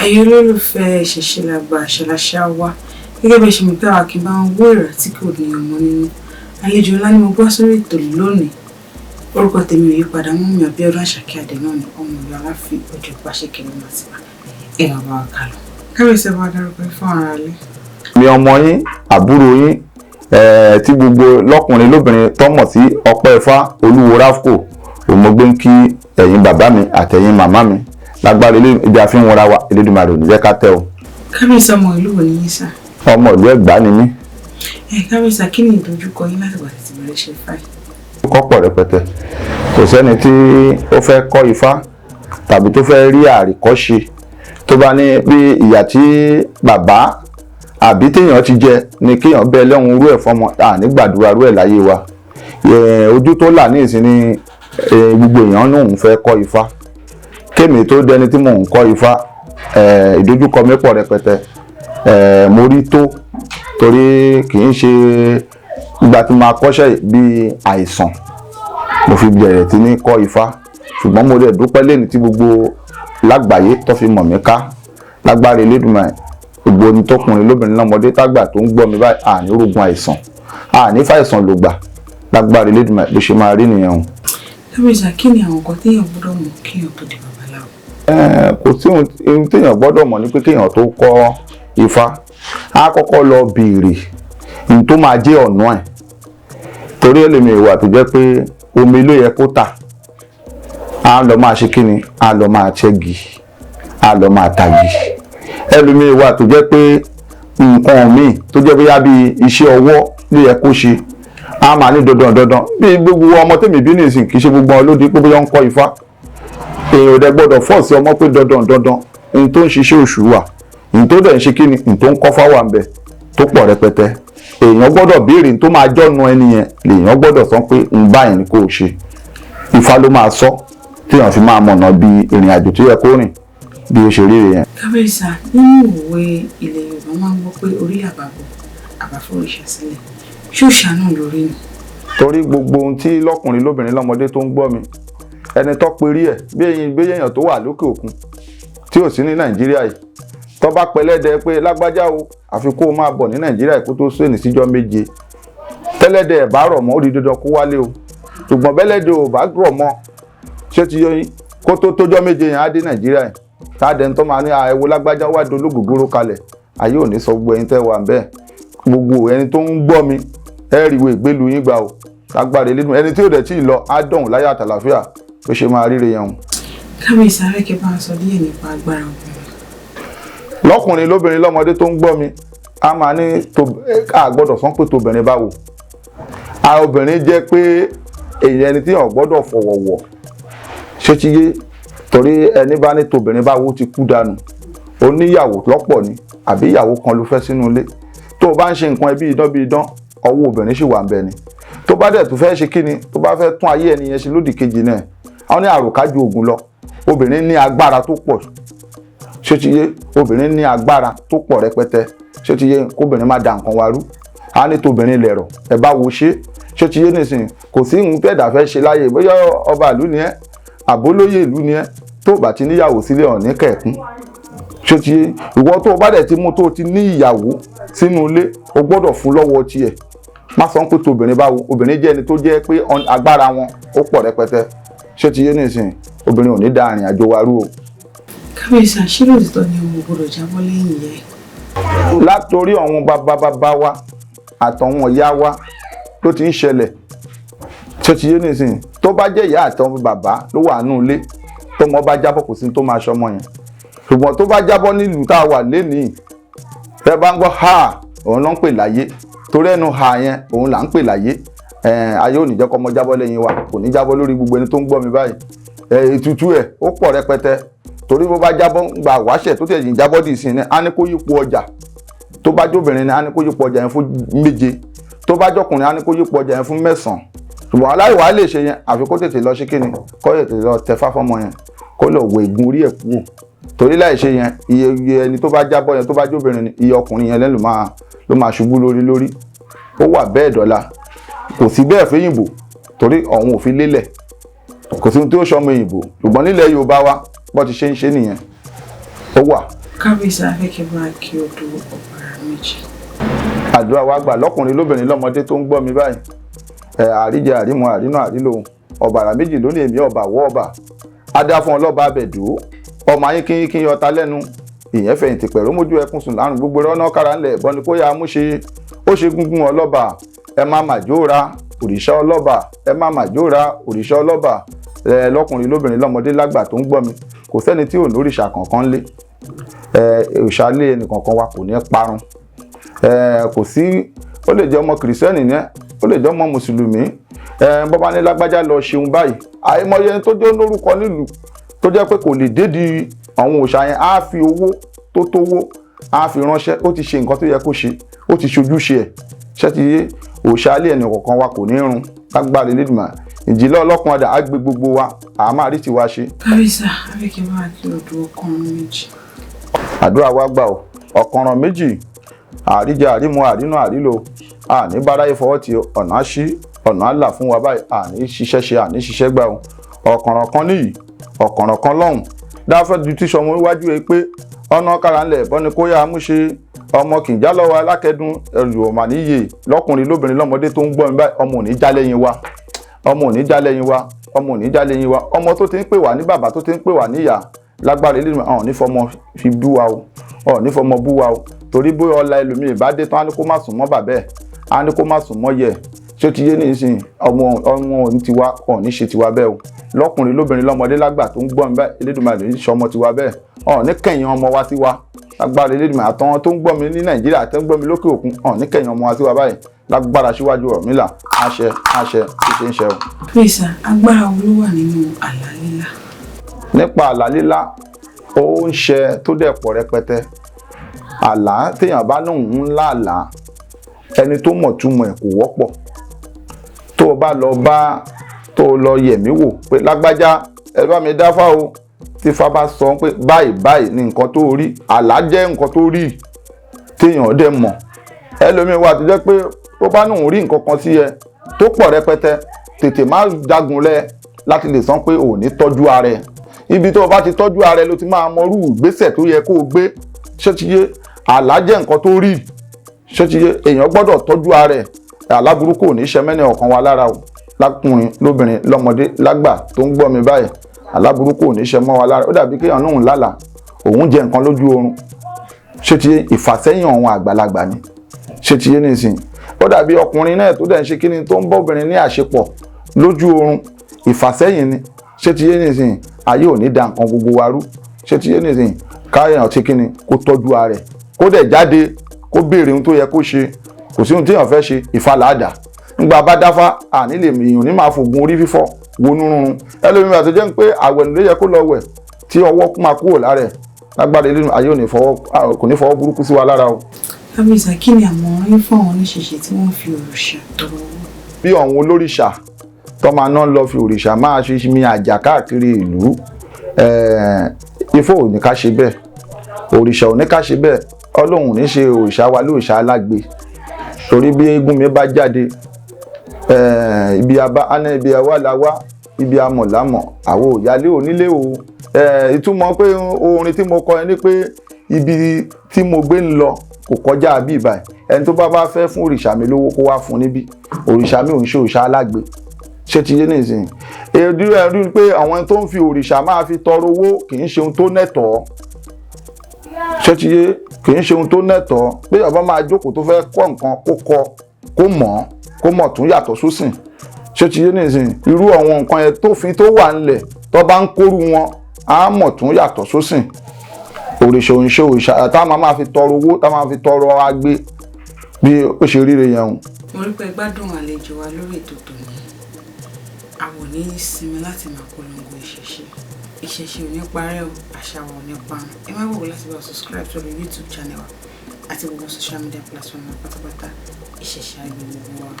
ẹ̀yin olólùfẹ́ ìṣẹ̀ṣe làgbà àṣàláṣà wa gẹ́gẹ́ bí ṣe mọ̀ pé àwa kì í bá ń wó ìrà tí kò ní ọmọ nínú àlejò ńlá ni mo gbọ́ sórí ètò lónìí orúkọ tèmi ò yí padà mú mi Abíọ́dún Àṣàkẹ́ Adénáà ní ọmọ ìlú Aláàfin Òjó Pàṣẹkẹ́ ní màtìmá ẹ̀ máa bá wa kà lọ. kábíyèsí bá dárúkọ fún ara rẹ. mi ọmọ yín àbúrò yín tí gbogbo lọ́kùnrin lóbìnrin tọ́mọ̀ sí Ọpẹ́ Ifá Olúwo Rafco òmùgbé ń kí ẹ̀yin bàbá mi àtẹ̀yin màmá mi lágbára ilé ibi àfihàn wọra wa Elédùmarè ò ní jẹ́ ká tẹ́ o. kábíyèsí ọmọ ìlú wo ni yín sá? ọmọ ìlú Ẹ̀gbá ni mí. kábíyèsí kí ni ìdojúkọ yín láti wà títí bẹ̀rẹ̀ ṣe fáì? kọ́pọ̀ rẹpẹtẹ kò sẹ́ni tí ó fẹ́ kọ́ Ifá tàbí tó fẹ́ rí àríkọ́ṣe tó bá ní bí ìyà tí bàbá àbí téèyàn ti jẹ ni kéèyàn bẹ́ẹ̀ lẹ́hùn rú ẹ̀ fọmọ nígbàdúrà rú ẹ̀ láyé wa ojú tó là ní ìsìn ní gbogbo èèyàn náà ń fẹ́ kọ́ Ifá kémi tó dẹni tí mò ń kọ́ Ifá ìdojúkọ mi pọ̀ rẹpẹtẹ mo rí tó torí kì í ṣe ìgbà tí máa kọ́ṣẹ́ bí àìsàn mo fi bẹ̀rẹ̀ tí ní kọ́ Ifá ṣùgbọ́n mo rẹ̀ dúpẹ́ lẹ́ni tí gbogbo lágbàáyé tó fi mọ̀ mí ká lágbára Elédùmarè gbogbo ní tọkùnrin lóbìnrin lọ́mọdé tágbà tó ń gbọ́ mi báyìí àní rògùn àìsàn àní fàìsàn ló gbà lágbára Elédùmarè bó ṣe máa rí nìyẹn o. kábíyèsí kí ni àwọn nǹkan téèyàn gbọ́dọ̀ mọ̀ kéèyàn tó di babaláwo? kò sí ohun téèyàn gbọ́dọ̀ mọ̀ ní pé kéèyàn tó kọ́ Ifá á kọ́kọ́ lọ béèrè ohun tó máa jẹ́ ọ̀nà ẹ̀ torí ẹlẹ́mi ìwà tó jẹ́ pé omi ló yẹ kó tà á lọ máa ṣe kíni á lọ máa ṣẹ́gi á lọ máa tàgì ẹlẹ́mi ìwà tó jẹ́ pé nǹkan míì tó jẹ́ bóyá bí iṣẹ́ ọwọ́ ló yẹ kó ṣe á máa ní dandan bí gbogbo ọmọ tèmi bí nìsín kì í ṣe gbogbo ọlọ́dẹ pé bóyá ń kọ́ Ifá èèyàn ò dẹ̀ gbọ́dọ̀ fọ́ọ̀sì ọmọ pé dandan ohun tó ń ṣiṣẹ́ oṣù wà ohun tó dẹ̀ ń ṣe kíni ohun tó ń kọ́ fáwà ń bẹ tó pọ̀ rẹpẹtẹ èèyàn gbọ́dọ̀ béèrè tó máa jọ́nu ẹni yẹn lèèyàn gbọ́dọ̀ sọ pé ń báyìí ni kò ṣe Ifá ló máa sọ téèyàn fi máa mọ̀nà bí ìrìn àjò tó yẹ kó rìn bí ó ṣe rí yẹn. kábíyèsí nínú òwe ilẹ̀ Yorùbá máa ń gbọ́ pé orí àbàbọ̀ àbáfọ̀rìṣà sílẹ̀ ṣóòṣà náà lórí ni. torí gbogbo ohun tí lọ́kùnrin lóbìnrin lọ́mọdé tó ń gbọ́ mi ẹni tó perí ẹ̀ bí èèyàn tó wà lókè òkun tí ò sí ní Nàìjíríà yìí tó bá pẹlẹ́dẹ pé lágbájá o àfi kó o máa bọ̀ ní Nàìjíríà kó tó sóni síjọ́ méje tẹ́lẹ́dẹ ẹ̀ bá rọ̀ mọ́ ó di dandan kó wálé o ṣùgbọ́n bẹ́lẹ́dẹ ò bá rọ̀ mọ́ ṣé ti yọ yín kó tó tójọ́ méje yẹn á dé Nàìjíríà yìí káàdẹ̀ tó máa ní ẹ̀wò lágbájá wá dológògóró kalẹ̀ ayé ò ní sọ gbogbo ẹ̀yin tẹ́ wà ń bẹ́ẹ̀ gbogbo ẹni tó ń gbọ́ mi ẹ rí ìwé ìgbélu yín gbà o lágbára Elédùn ẹni tí ò dẹ̀ tí ì lọ á dọ̀hùn láyé àtàlàfíà ó ṣe máa ríre yẹn o. kábíyèsí arẹ́kẹ́ bá a sọ díẹ̀ nípa agbára obìnrin. lọ́kùnrin lóbìnrin lọ́mọdé tó ń gbọ́ mi a máa ní a gbọ́dọ̀ sọ pé tobìnrin báwo a obìnrin jẹ́ pé èyí ẹni tí yàn gbọ́dọ̀ fọ̀wọ̀wọ̀ ṣé ti yé torí ẹni bá ní tobìnrin báwo ti kú dànù oníyàwó lọ́pọ̀ ni àbí ìyàwó kan ló fẹ́ sínú ilé tó o bá ń ṣe nǹkan bí idán ọwọ́ obìnrin sì wà ń bẹ ni tó bá dẹ̀ tó fẹ́ ṣe kíni tó bá fẹ́ tún ayé ẹni yẹn ṣe lódì kejì náà àwọn ní àròkájú ogun lọ obìnrin ní agbára tó pọ̀ ṣé ti yé obìnrin ní agbára tó pọ̀ rẹpẹtẹ ṣé ti yé kóbìnrin má da nǹkan wa rú á ní tobìnrin lẹ̀rọ̀ ẹ bá wo ṣé ti yé nìsín kò sí ìhun tẹ̀dá fẹ́ ṣe láyé bóyá ọba ìlú ni ẹ àbólóyè ìlú ni ẹ tó bá ti níyàwó sílé ọ̀ní kẹ̀kún ṣé ti yé ìwọ tó o bá dẹ̀ ti mú tó o ti ní ìyàwó sínú ilé o gbọ́dọ̀ fún lọ́wọ́ tiẹ̀ má sọ pé tobìnrin báwo obìnrin jẹ́ ẹni tó jẹ́ pé agbára wọn ó pọ̀ rẹpẹtẹ ṣé ti yé nìsín obìnrin ò ní da àrìn àjò wa rú o. kábíyèsí àṣírí òtítọ́ ni ọmọ gbọ́dọ̀ jábọ́ lẹ́yìn yẹn. látòrí àwọn bàbá wa àtọ̀wọn ìyá wa ló ti ń ṣẹlẹ̀ ṣé ti yé nìsín tó bá jẹ́ ìyá àtọ̀wọn bàbá ló wà nínú ilé tó mọ bá jábọ́ kò sí tó máa ṣọmọ yẹn ṣùgbọ́n tó bá jábọ́ nílùú tá a wà lénìí ẹ bá ń gbọ́ ha òun ló ń pè láyé torí ẹnu ha yẹn òun là ń pè láyé ayé ò ní jẹ́ kọ́ ọmọ jábọ́ lẹ́yìn wa kò ní jábọ́ lórí gbogbo ẹni tó ń gbọ́ mi báyìí ètùtù ẹ̀ ó pọ̀ rẹpẹtẹ torí bó bá jábọ́ gba wáṣẹ̀ tó tẹ̀yìn jábọ́ dì sí ni á ní kó yípo ọjà tó bá jóbìnrin ni á ní kó yípo ọjà yẹn fún 7 tó bá jọkùnrin á ní kó yípo ọjà yẹn fún 9 ṣùgbọ́n aláìwá lè ṣe yẹn àfi kó tètè lọ ṣe kíni kó tètè lọ tẹfá fọmọ yẹn kó lọ wọ ègún orí ẹ̀ kúrò torí láì ṣe yẹn iye ẹni tó bá jábọ́ yẹn tó bá jóbìnrin ni iye ọkùnrin yẹn lẹ́nu ló máa ṣubú lórí ó wà bẹ́ẹ̀ dọ́là kò sí bẹ́ẹ̀ fẹ́yìnbó torí ọ̀hún òfin lélẹ̀ kò sí ohun tí ó ṣọmọ òyìnbó ṣùgbọ́n nílẹ̀ Yorùbá wa bó ti ṣe ń ṣe nìyẹn ó wà kábíyèsí afẹ́kẹ́ bá kí odò ọ̀bàrà méjì. àdúrà wa gbà lọ́kùnrin lóbìnrin lọ́mọdé tó ń gbọ́ mi báyìí àríjẹ àrímọ àrínà àrílò ọ̀bàrà méjì lónìí èmi ọba wọ́ ọba adá fún ọlọ́ba abẹ̀dú ọmọ ayín kíyín ọta lẹ́nu ìyẹn fẹ̀yìntì pẹ̀lú mójú ẹkún sùn lárùn gbogbo rọ́nà kára ńlẹ̀ ẹ̀bọn ni kó yá amúṣe ó ṣe gúngún ọlọ́ba ẹ má mà jóra òrìṣà ọlọ́ba ẹ má mà jóra òrìṣà ọlọ́ba lọ́kùnrin lóbìnrin lọ́mọdé lágbà tó ń gbọ́ mi kò sẹ́ni tí ò ní òrìṣà kankan lé òrìṣà lé ẹnìkankan wa kò ní parun kò sí ó lè jẹ́ ọmọ kìrìsìtẹ́nì ní ó lè jẹ́ ọmọ mùsùlùmí bọ́bá ní lágbájá lọ ṣeun báyìí àìmọye tó jẹ́ lórúkọ nílùú tó jẹ́ pé kò lè dédi àwọn òòṣà yẹn á fi owó tó tówó á fi ránṣẹ́ ó ti ṣe nǹkan tó yẹ kó ṣe ó ti ṣojúṣe ẹ̀ ṣé ti yé òòṣà ilé ẹnì kọ̀ọ̀kan wa kò ní run lágbára Elédùmarè ìjìnlẹ̀ ọlọ́kùnrin ọ̀dà á gbé gbogbo wa àá máa rí tiwa ṣe. kábíyèsí afẹ́kẹ́ bá kí odò ọkùnrin méjì. àdúrà wa gbà ó ọ̀kànràn méjì àríjẹ àrímu àrínà àrílò àní báráyé fọwọ́ ti ọ̀nà àṣí ọ̀nà àlà fún wa báyìí àní ṣiṣẹ́ ṣe àní ṣiṣẹ́ gbà ó ọ̀kànràn kan níyì ọ̀kànràn kan lọ́hùn dáfẹ́ ju tíṣọ ọmọ iwájú rẹ pé ọ̀nà kára ńlẹ̀ ẹ̀bọ́n ni kó yá amúṣe ọmọ kìjà lọ́wọ́ alákẹ́dùn ẹ̀rù ọ̀mà níyè lọ́kùnrin lóbìnrin lọ́mọdé tó ń gbọ́ mi báyìí ọmọ ò ní já lẹ́yìn wa ọmọ ò ní já lẹ́yìn wa ọmọ ò ní já lẹ́yìn wa ọmọ tó ti ń pè wá ní bàbá tó ti ń pè wá níyà lágbára Elédùmarè àwọn onífọmọ fi bú wa o onífọmọ bú wa o torí bóyá ọlá ẹlòmíì bá dé tán á ní kó má sùn mọ́ bàbá ẹ̀ á ní kó má sùn mọ́ yẹ ṣé ó ti yé nísìnyí ọmọ òní tiwa òní ṣe tiwa bẹ́ẹ̀ o lọ́kùnrin lóbìnrin lọ́mọdé lágbà tó ń gbọ́ mi báyìí Elédùmarè ló ń ṣe ọmọ tiwa bẹ́ẹ̀ ní kẹ̀yìn ọmọ wa tiwa lágbára Elédùmarè àtọwọn tó ń gbọ́ mi ní Nàìjíríà tó ń gbọ́ mi lókè òkun ní kẹ̀yìn ọmọ wa tiwa báyìí lágbára síwájú Ọ̀rúnmìlà àṣẹ àṣẹ ṣíṣe ń ṣe o. kábíyèsí agbára wo ló wà nínú àlá lílá. nípa àlá lílá ó ń ṣe tó dẹ̀ pọ̀ rẹpẹtẹ àlá téèyàn bá lóun ńlá àlá ẹni tó mọ̀ túmọ̀ ẹ̀ kò wọ́pọ̀ tó o bá lọ bá tó o lọ yẹ̀mí wò pé lágbájá ẹ bá mi dáfá o tí Ifá bá sọ pé báyìí báyìí ni nǹkan tó rí àlá jẹ́ nǹkan tó rí téèyàn dẹ̀ mọ̀ ẹlòmíín wà tó jẹ́ pé tó bá lóun rí nǹkan kan sí ẹ tó pọ̀ rẹpẹtẹ tètè má jagunlẹ̀ láti lè sọ pé ò ní tọ́jú ara ẹ ibi tó o bá ti tọ́jú ara ẹ ló ti máa mọrú ìgbésẹ̀ tó yẹ kó o gbé ṣé ti yé àlá jẹ́ nǹkan tó rí ṣé ti yé èèyàn gbọ́dọ̀ tọ́jú ara ẹ àlá burúkú ò ní ṣe mẹ́ni ọ̀kan wa lára o lákùnrin lóbìnrin lọ́mọdé lágbà tó ń gbọ́ mi báyìí àlá burúkú ò ní ṣe mọ́ wa lára ó dàbí kéèyàn náà ń lálàá òun jẹ nǹkan lójú oorun ṣé ti yé ìfàsẹ́yìn ọ̀hún àgbàlagbà ni ṣé ti yé nísìnyí ó dàbí ọkùnrin náà tó dẹ̀ ń ṣe kíni tó ń bọ́ obìnrin ní àṣepọ̀ lójú oorun ìfàsẹ́yìn ni ṣé ti yé nísìnyí ayé ò ní da nǹkan gbogbo wa rú ṣé ti yé nísìnyí káyọ̀ ti kíni kó tọ́jú ara rẹ̀ kó dẹ̀ jáde kó béèrè ohun tó yẹ kó ṣe kò sí ohun tí èèyàn fẹ́ ṣe ìfàlàdà ńgbà bá dáfá àní lè èèyàn ní máa fògùn orí fífọ́ wọnú rúnrún ẹlòmíràn àti jẹ́ pé àwẹ̀ ló yẹ kó lọ wẹ̀ tí ọwọ́ máa kúrò lára ẹ̀ lágbára ilé ayé kò ní fọwọ́ burúkú sí wa lára o. kábíyèsí kí ni àmọ̀ràn yín fún àwọn oníṣẹ̀ṣe tí wọ́n fi òrìṣà tọrọ owó. bí àwọn olórìṣà tó máa ná lọ fi òrìṣà máa ṣe mi àjà káàkiri ìlú Ifá ò ní ká ṣe bẹ́ẹ̀ òrìṣà ò ní ká ṣe bẹ́ẹ̀ Ọlọ́run ò ní ṣe òrìṣà wa lóòṣà alágbe torí bí eégún mi bá jáde ibi àwa la wá ibi amọ̀ lámọ̀ àwọn òyàlé onílé o ìtumọ̀ pé orin tí mo kọ ẹni pé ibi tí mo gbé ń lọ kò kọjá bí ìbàyìí ẹni tó bá fẹ́ fún òrìṣà mi lówó kó wá fún níbí òrìṣà mi ò ń ṣe òrìṣà alágbe ṣé ti yé nìsín rí pé àwọn tó ń fi òrìṣà máa fi tọrọ owó kì í ṣe ohun tó nẹ́tọ̀ọ́ ṣé ti yé kì í ṣe ohun tó nẹ́tọ̀ọ́ pé ọba máa jókòó tó fẹ́ kọ́ nǹkan kó mọ̀ tún yàtọ̀ sósìn ṣé ti yé nìsín irú àwọn nǹkan yẹn tófin tó wà ńlẹ̀ tó bá ń kóru wọn á mọ̀ tún yàtọ̀ sósìn òrìṣà òǹṣe òrìṣà tá máa fi tọrọ owó tá máa fi tọrọ agbé bí ó ṣe ríre yẹn o. mo rí pé gbádùn àlejò wa lórí ètò tòní àwọn ò ní sinmi láti máa polongo ìṣẹ̀ṣe ò ní parẹ́ o àṣà wa ò ní parun ẹ má gbàgbé láti bá subscribe sórí YouTube channel wa àti gbogbo social media platform pátápátá ìṣẹ̀ṣe àgbègbè wa.